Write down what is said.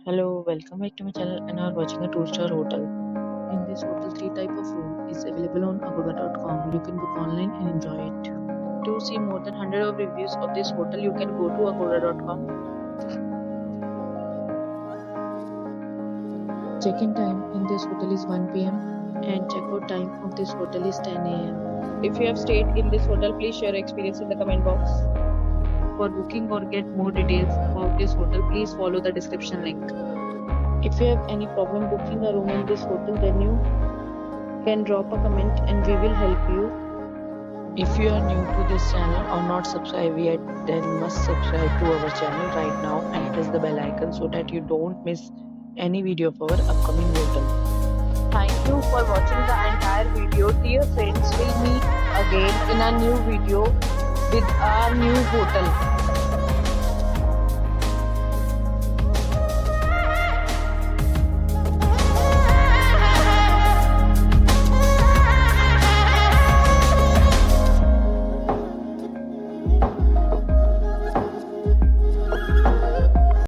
Hello, welcome back to my channel and are watching a 2-star hotel. In this hotel, 3 type of room is available on agoda.com. You can book online and enjoy it. To see more than 100 of reviews of this hotel, you can go to agoda.com. Check-in time in this hotel is 1 p.m. and check-out time of this hotel is 10 a.m. If you have stayed in this hotel, please share your experience in the comment box. For booking or get more details about this hotel, please follow the description link. If you have any problem booking a room in this hotel, then you can drop a comment and we will help you. If you are new to this channel or not subscribed yet, then must subscribe to our channel right now and press the bell icon so that you don't miss any video of our upcoming hotel. Thank you for watching the entire video. Dear friends, we'll meet again in a new video with our new hotel.